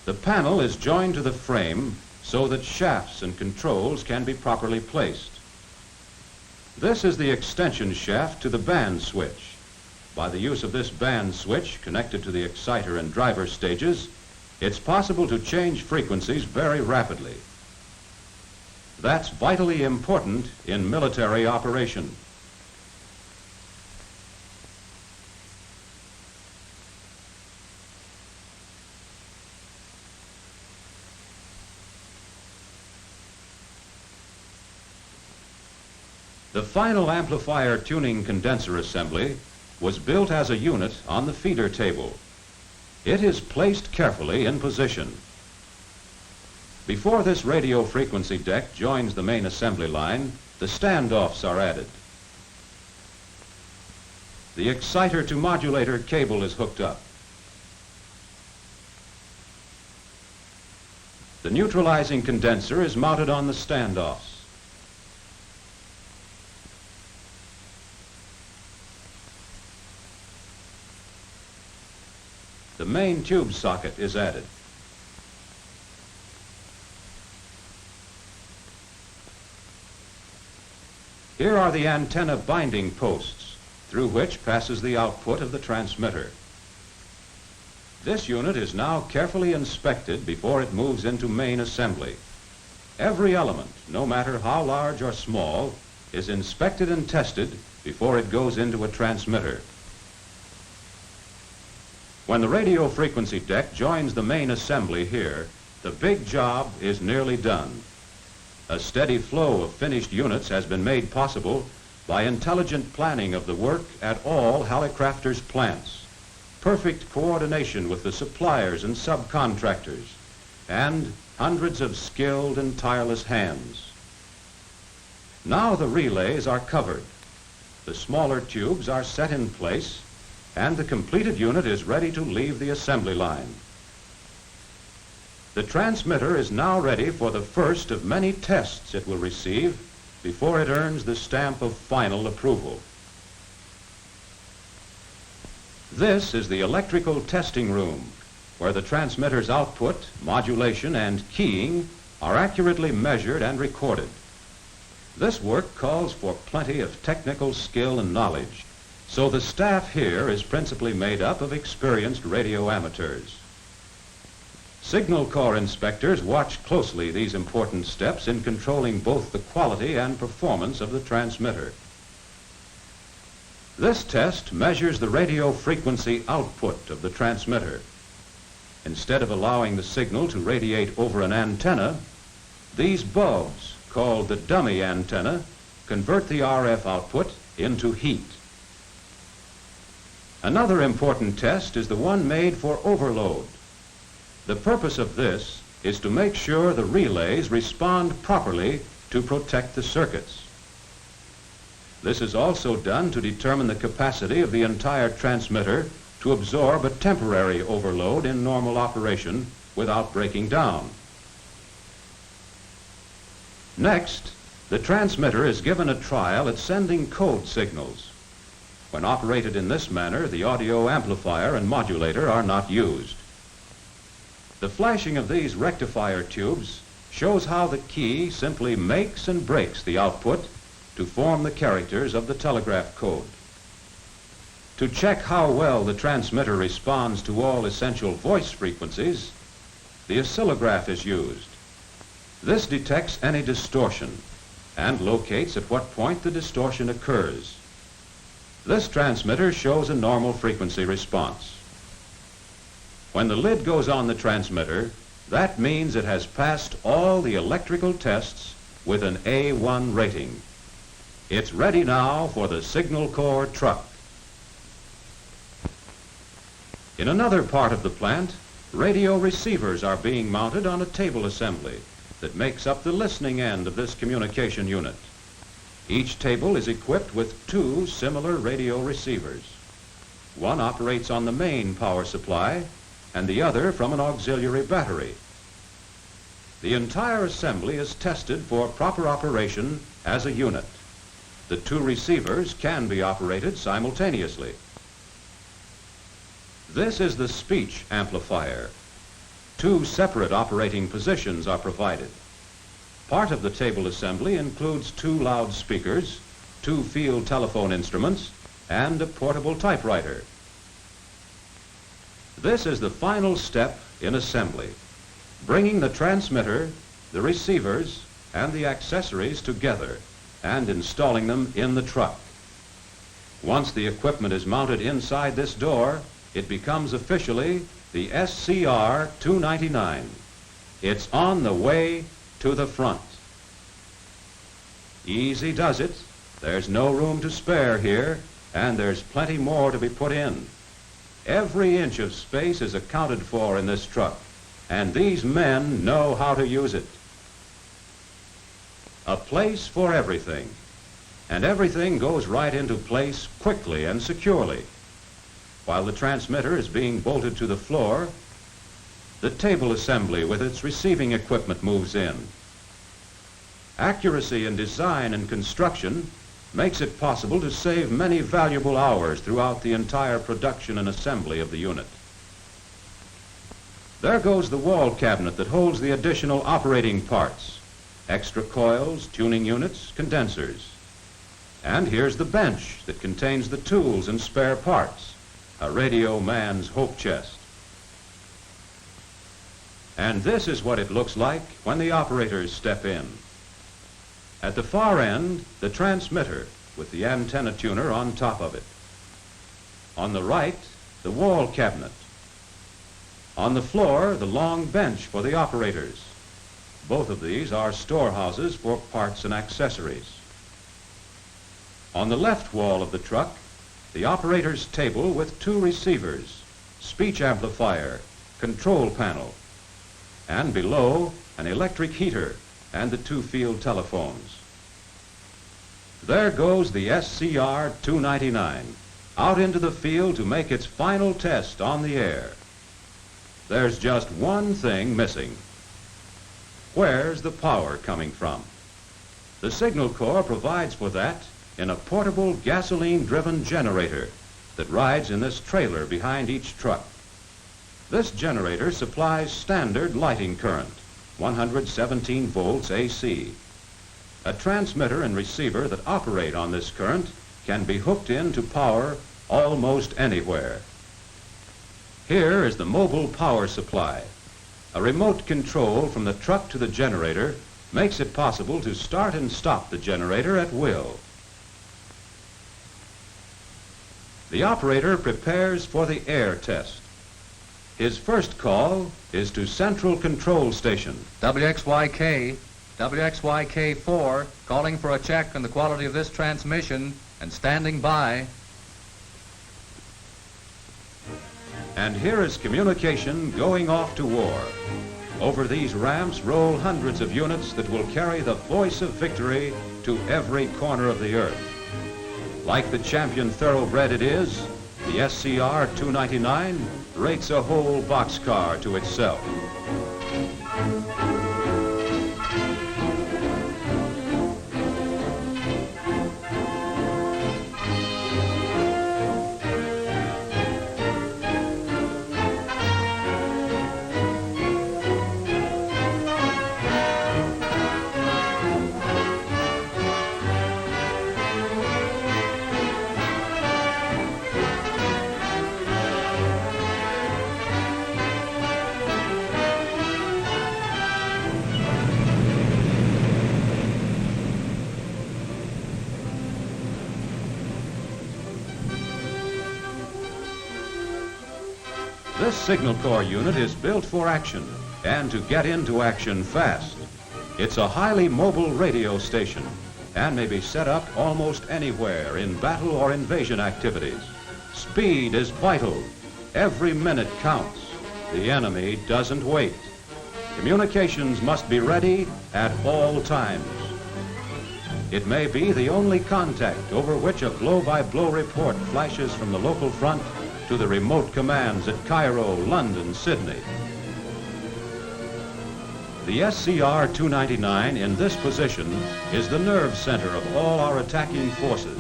The panel is joined to the frame so that shafts and controls can be properly placed. This is the extension shaft to the band switch. By the use of this band switch connected to the exciter and driver stages, it's possible to change frequencies very rapidly. That's vitally important in military operation. The final amplifier tuning condenser assembly was built as a unit on the feeder table. It is placed carefully in position. Before this radio frequency deck joins the main assembly line, the standoffs are added. The exciter to modulator cable is hooked up. The neutralizing condenser is mounted on the standoffs. The main tube socket is added. Here are the antenna binding posts through which passes the output of the transmitter. This unit is now carefully inspected before it moves into main assembly. Every element, no matter how large or small, is inspected and tested before it goes into a transmitter. When the radio frequency deck joins the main assembly here, the big job is nearly done. A steady flow of finished units has been made possible by intelligent planning of the work at all Hallicrafters plants, perfect coordination with the suppliers and subcontractors, and hundreds of skilled and tireless hands. Now the relays are covered. The smaller tubes are set in place, and the completed unit is ready to leave the assembly line. The transmitter is now ready for the first of many tests it will receive before it earns the stamp of final approval. This is the electrical testing room, where the transmitter's output, modulation, and keying are accurately measured and recorded. This work calls for plenty of technical skill and knowledge, so the staff here is principally made up of experienced radio amateurs. Signal Corps inspectors watch closely these important steps in controlling both the quality and performance of the transmitter. This test measures the radio frequency output of the transmitter. Instead of allowing the signal to radiate over an antenna, these bulbs, called the dummy antenna, convert the RF output into heat. Another important test is the one made for overload. The purpose of this is to make sure the relays respond properly to protect the circuits. This is also done to determine the capacity of the entire transmitter to absorb a temporary overload in normal operation without breaking down. Next, the transmitter is given a trial at sending code signals. When operated in this manner, the audio amplifier and modulator are not used. The flashing of these rectifier tubes shows how the key simply makes and breaks the output to form the characters of the telegraph code. To check how well the transmitter responds to all essential voice frequencies, the oscillograph is used. This detects any distortion and locates at what point the distortion occurs. This transmitter shows a normal frequency response. When the lid goes on the transmitter, that means it has passed all the electrical tests with an A1 rating. It's ready now for the Signal Corps truck. In another part of the plant, radio receivers are being mounted on a table assembly that makes up the listening end of this communication unit. Each table is equipped with two similar radio receivers. One operates on the main power supply and the other from an auxiliary battery. The entire assembly is tested for proper operation as a unit. The two receivers can be operated simultaneously. This is the speech amplifier. 2 separate operating positions are provided. Part of the table assembly includes 2 loudspeakers, 2 field telephone instruments, and a portable typewriter. This is the final step in assembly, bringing the transmitter, the receivers, and the accessories together and installing them in the truck. Once the equipment is mounted inside this door, it becomes officially the SCR-299. It's on the way to the front. Easy does it. There's no room to spare here, and there's plenty more to be put in. Every inch of space is accounted for in this truck, and these men know how to use it. A place for everything, and everything goes right into place quickly and securely. While the transmitter is being bolted to the floor, the table assembly with its receiving equipment moves in. Accuracy in design and construction makes it possible to save many valuable hours throughout the entire production and assembly of the unit. There goes the wall cabinet that holds the additional operating parts, extra coils, tuning units, condensers. And here's the bench that contains the tools and spare parts, a radio man's hope chest. And this is what it looks like when the operators step in. At the far end, the transmitter with the antenna tuner on top of it. On the right, the wall cabinet. On the floor, the long bench for the operators. Both of these are storehouses for parts and accessories. On the left wall of the truck, the operator's table with 2 receivers, speech amplifier, control panel, and below, an electric heater and the 2 field telephones. There goes the SCR-299 out into the field to make its final test on the air. There's just one thing missing. Where's the power coming from? The Signal Corps provides for that in a portable gasoline-driven generator that rides in this trailer behind each truck. This generator supplies standard lighting current, 117 volts AC. A transmitter and receiver that operate on this current can be hooked in to power almost anywhere. Here is the mobile power supply. A remote control from the truck to the generator makes it possible to start and stop the generator at will. The operator prepares for the air test. His first call is to Central Control Station. WXYK, WXYK4, calling for a check on the quality of this transmission and standing by. And here is communication going off to war. Over these ramps roll hundreds of units that will carry the voice of victory to every corner of the earth. Like the champion thoroughbred it is, the SCR-299 rates a whole boxcar to itself. This Signal Corps unit is built for action and to get into action fast. It's a highly mobile radio station and may be set up almost anywhere in battle or invasion activities. Speed is vital. Every minute counts. The enemy doesn't wait. Communications must be ready at all times. It may be the only contact over which a blow-by-blow report flashes from the local front to the remote commands at Cairo, London, Sydney. The SCR-299 in this position is the nerve center of all our attacking forces.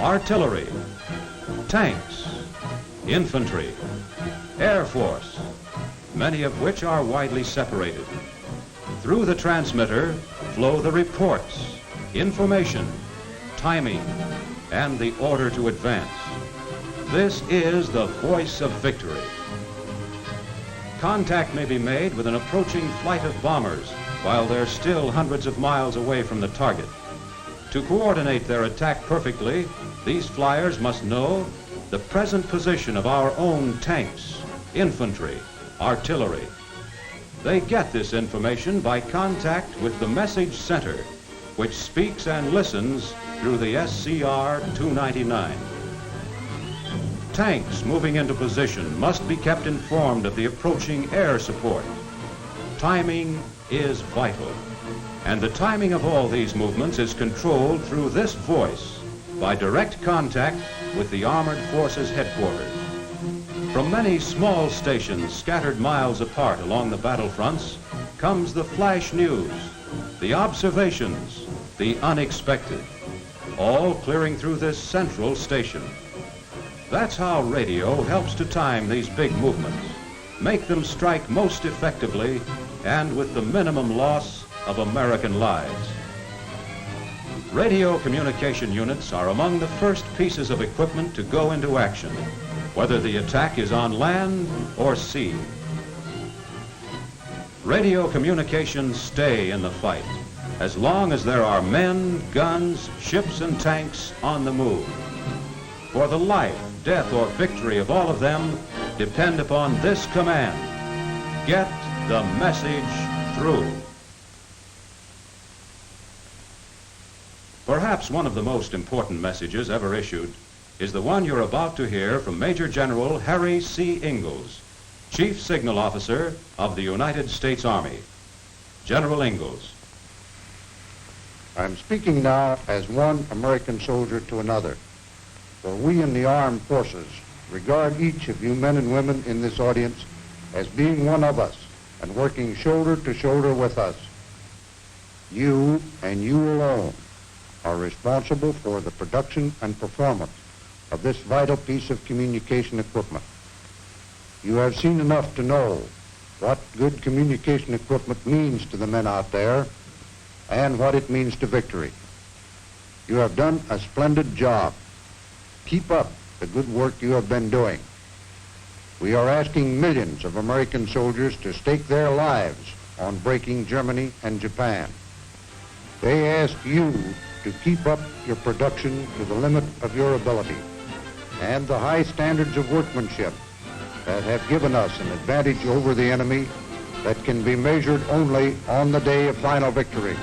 Artillery, tanks, infantry, Air Force, many of which are widely separated. Through the transmitter flow the reports, information, timing, and the order to advance. This is the voice of victory. Contact may be made with an approaching flight of bombers while they're still hundreds of miles away from the target. To coordinate their attack perfectly, these flyers must know the present position of our own tanks, infantry, artillery. They get this information by contact with the message center, which speaks and listens through the SCR-299. Tanks moving into position must be kept informed of the approaching air support. Timing is vital, and the timing of all these movements is controlled through this voice by direct contact with the Armored Forces headquarters. From many small stations scattered miles apart along the battlefronts comes the flash news, the observations, the unexpected, all clearing through this central station. That's how radio helps to time these big movements, make them strike most effectively and with the minimum loss of American lives. Radio communication units are among the first pieces of equipment to go into action, whether the attack is on land or sea. Radio communications stay in the fight as long as there are men, guns, ships, and tanks on the move. For the life, death, or victory of all of them depend upon this command: get the message through. Perhaps one of the most important messages ever issued is the one you're about to hear from Major General Harry C. Ingalls, Chief Signal Officer of the United States Army. General Ingalls. I'm speaking now as one American soldier to another, for we in the armed forces regard each of you men and women in this audience as being one of us and working shoulder to shoulder with us. You and you alone are responsible for the production and performance of this vital piece of communication equipment. You have seen enough to know what good communication equipment means to the men out there and what it means to victory. You have done a splendid job. Keep up the good work you have been doing. We are asking millions of American soldiers to stake their lives on breaking Germany and Japan. They ask you to keep up your production to the limit of your ability and the high standards of workmanship that have given us an advantage over the enemy that can be measured only on the day of final victory.